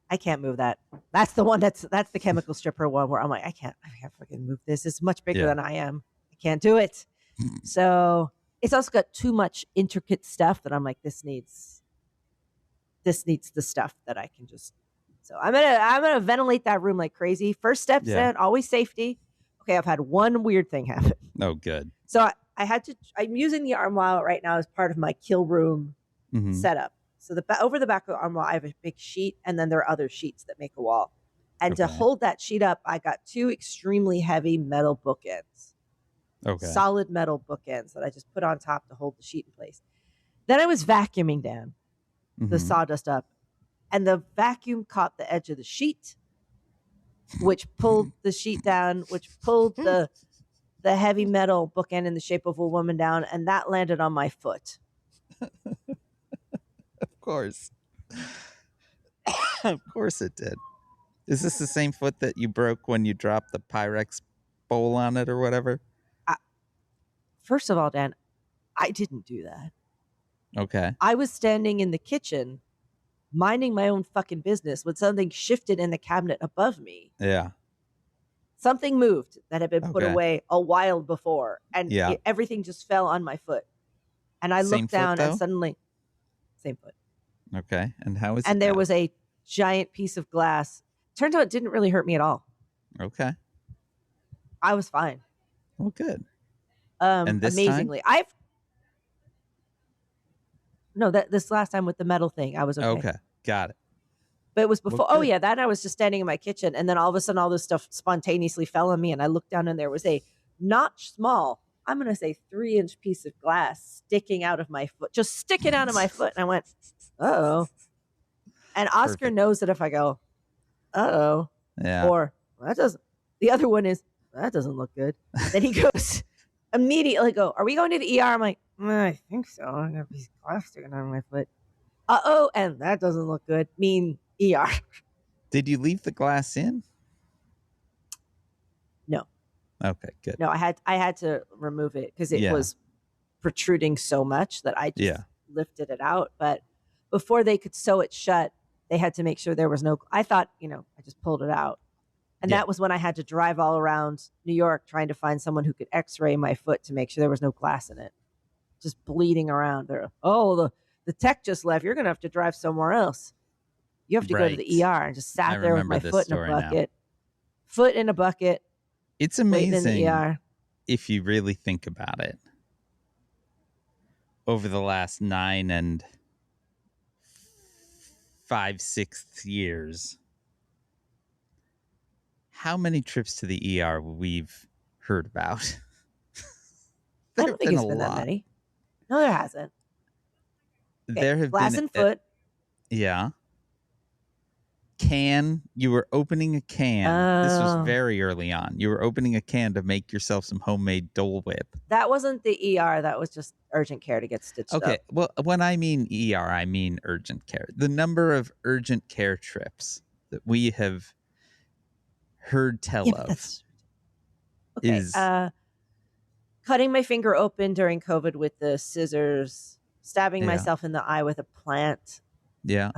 I can't move that. That's the one that's the chemical stripper one where I'm like, I can't fucking move this. It's much bigger than I am. I can't do it. So it's also got too much intricate stuff that I'm like, this needs the stuff that I can just. So I'm gonna ventilate that room like crazy. First steps in, always safety. Okay, I've had one weird thing happen. Oh, good. So I'm using the armoire right now as part of my kill room setup. So over the back of the armoire, I have a big sheet, and then there are other sheets that make a wall. And to hold that sheet up, I got two extremely heavy metal bookends. Okay. Solid metal bookends that I just put on top to hold the sheet in place. Then I was vacuuming down the sawdust up, and the vacuum caught the edge of the sheet, which pulled the sheet down, which pulled the heavy metal bookend in the shape of a woman down, and that landed on my foot. Of course. Of course it did. Is this the same foot that you broke when you dropped the Pyrex bowl on it or whatever? First of all, Dan, I didn't do that. Okay. I was standing in the kitchen minding my own fucking business when something shifted in the cabinet above me. Yeah. Something moved that had been put away a while before, and everything just fell on my foot. And I looked down and suddenly, same foot. Okay. And how is it? And there was a giant piece of glass. Turns out it didn't really hurt me at all. Okay. I was fine. Well, good. And this amazingly, time? This last time with the metal thing, I was okay. Okay. Got it. But it was before. Oh yeah, that I was just standing in my kitchen, and then all of a sudden, all this stuff spontaneously fell on me, and I looked down, and there was a not small I'm going to say 3-inch piece of glass sticking out of my foot, just sticking out of my foot. And I went, uh-oh. And Oscar Perfect. knows that if I go, uh-oh, Yeah. or that doesn't, the other one is, that doesn't look good. Then he goes, immediately go, are we going to the ER? I'm like, I think so. I got a piece of glass sticking out of my foot. Uh-oh, and that doesn't look good. Mean ER. Did you leave the glass in? No. Okay, good. No, I had to remove it because it was protruding so much that I just lifted it out. But before they could sew it shut, they had to make sure there was no, I thought, I just pulled it out. And that was when I had to drive all around New York trying to find someone who could x-ray my foot to make sure there was no glass in it. Just bleeding around there. Oh, the tech just left. You're going to have to drive somewhere else. You have to go to the ER. And just sat there with my foot in a bucket. Foot in a bucket. It's amazing if you really think about it. Over the last 9 and 5/6 years, how many trips to the ER we've heard about? I don't think it's been that many. No, there hasn't. Okay. There have glass been and foot. Yeah. Can. You were opening a can. This was very early on. You were opening a can to make yourself some homemade Dole Whip. That wasn't the ER. That was just urgent care to get stitched up. Okay. Well, when I mean ER, I mean urgent care. The number of urgent care trips that we have heard tell of is cutting my finger open during COVID with the scissors, stabbing myself in the eye with a plant. Yeah.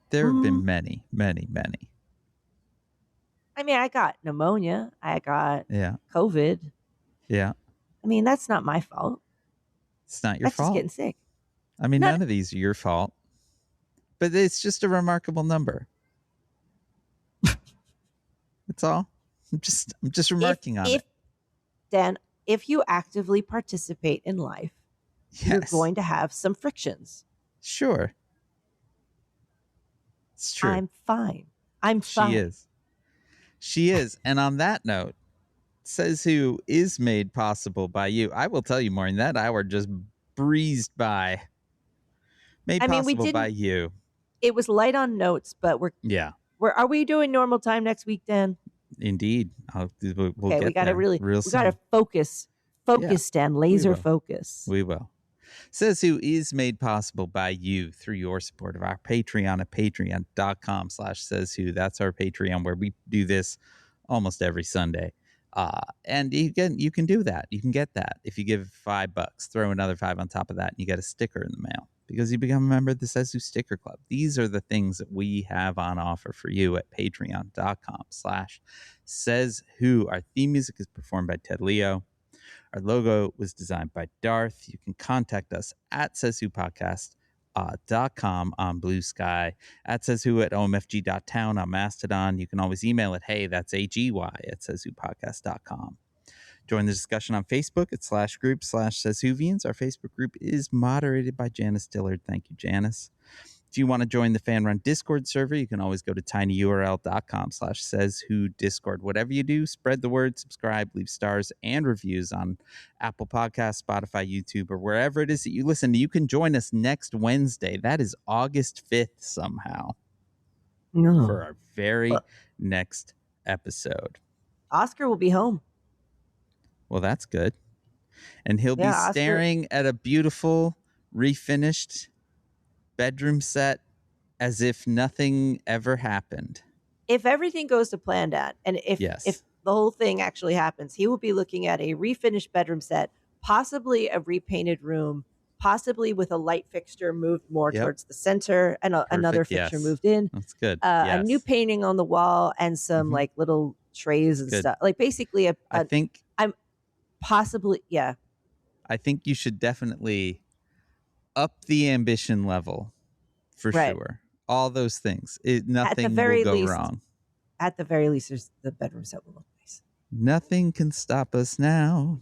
There have been many, many, many. I mean, I got pneumonia. I got COVID. Yeah. I mean, that's not my fault. It's not your fault. Just getting sick. I mean, none of these are your fault. But it's just a remarkable number. That's all. I'm just remarking on it. Dan, if you actively participate in life, you're going to have some frictions. Sure. It's true. I'm fine. She is. And on that note, Says Who is made possible by you. I will tell you, Maureen, that hour just breezed by. Made possible by you. It was light on notes, but are we doing normal time next week, Dan? Indeed. We'll get we got to we got to focus, Dan, laser focus. We will. Says Who is made possible by you through your support of our Patreon at patreon.com/sayswho. That's our Patreon where we do this almost every Sunday. And you can do that. You can get that. If you give $5, throw another $5 on top of that, and you get a sticker in the mail because you become a member of the Says Who Sticker Club. These are the things that we have on offer for you at patreon.com/sayswho. Our theme music is performed by Ted Leo. Our logo was designed by Darth. You can contact us at SaysWhoPodcast.com on Blue Sky, at SaysWho at omfg.town on Mastodon. You can always email it, hey, that's AGY at SaysWhoPodcast.com. Join the discussion on Facebook at /group/SaysWhovians. Our Facebook group is moderated by Janice Dillard. Thank you, Janice. If you want to join the fan-run Discord server, you can always go to tinyurl.com/sayswhodiscord. Whatever you do, spread the word, subscribe, leave stars and reviews on Apple Podcasts, Spotify, YouTube, or wherever it is that you listen. You can join us next Wednesday. That is August 5th somehow. For our very next episode. Oscar will be home. Well, that's good. And he'll be staring at a beautiful, refinished bedroom set as if nothing ever happened. If everything goes to plan, Dad, and if the whole thing actually happens, he will be looking at a refinished bedroom set, possibly a repainted room, possibly with a light fixture moved more towards the center and another fixture moved in. That's good. A new painting on the wall and some like little trays and stuff. Like basically I think you should definitely up the ambition level for sure. All those things. Nothing will go wrong. At the very least, the bedroom set will look nice. Nothing can stop us now.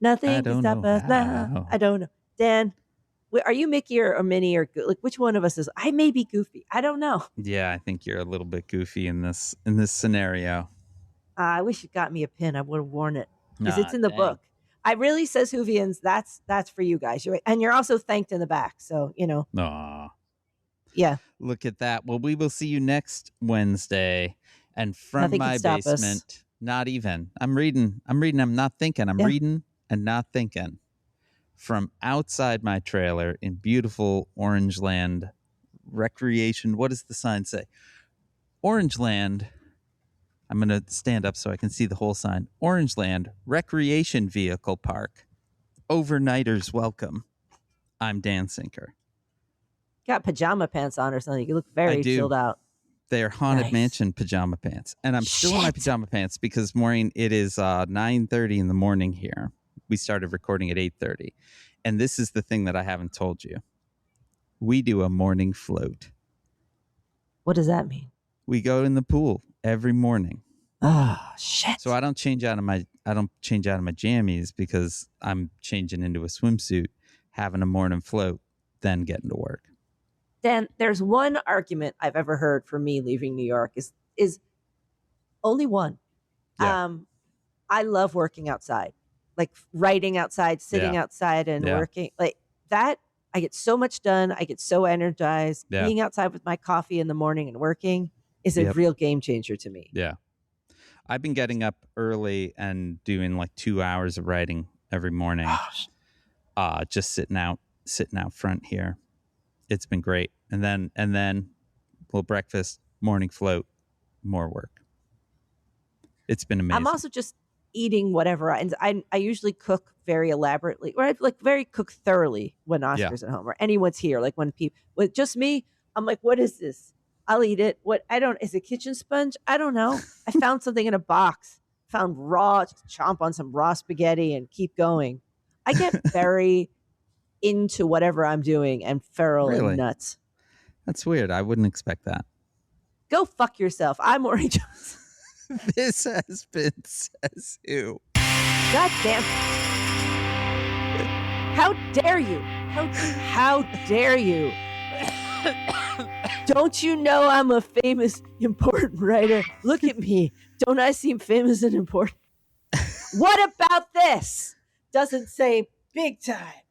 Nothing can stop us now. I don't know. Dan, Are you Mickey or Minnie or like which one of us is? I may be Goofy. I don't know. Yeah, I think you're a little bit goofy in this scenario. I wish you got me a pin. I would have worn it because it's Ah, in the dang. book. I really says Whovians. That's for you guys. And you're also thanked in the back. So Aw. yeah, Look at that. Well, we will see you next Wednesday. And from nothing can my stop us. basement, not even. I'm reading. I'm not thinking. I'm Yeah. reading and not thinking. From outside my trailer in beautiful Orange Land recreation. What does the sign say? Orange Land. I'm going to stand up so I can see the whole sign. Orange Land Recreation Vehicle Park. Overnighters welcome. I'm Dan Sinker. Got pajama pants on or something. You look I very do. chilled out. They are Haunted Nice. Mansion pajama pants. And I'm still in my Shit. pajama pants because, Maureen, it is 9:30 in the morning here. We started recording at 8:30. And this is the thing that I haven't told you. We do a morning float. What does that mean? We go in the pool every morning. Oh shit. So I don't change out of my jammies because I'm changing into a swimsuit, having a morning float, then getting to work. Dan, there's one argument I've ever heard for me leaving New York is only one. Yeah. I love working outside, like writing outside, sitting outside and working like that. I get so much done. I get so energized. Yeah. Being outside with my coffee in the morning and working is a real game changer to me. Yeah. I've been getting up early and doing like 2 hours of writing every morning. Just sitting out front here. It's been great. And then little breakfast, morning float, more work. It's been amazing. I'm also just eating whatever. And I usually cook very elaborately, or I like very cook thoroughly when Oscar's at home or anyone's here. Like when people, with just me, I'm like, what is this? I'll eat it. Is it kitchen sponge? I don't know. I found something in a box, found raw, just chomp on some raw spaghetti and keep going. I get very into whatever I'm doing and feral and nuts. That's weird. I wouldn't expect that. Go fuck yourself. I'm Maureen Jones. This has been Says Who. God damn. How dare you? How dare you? Don't you know I'm a famous, important writer? Look at me. Don't I seem famous and important? What about this? Doesn't say big time.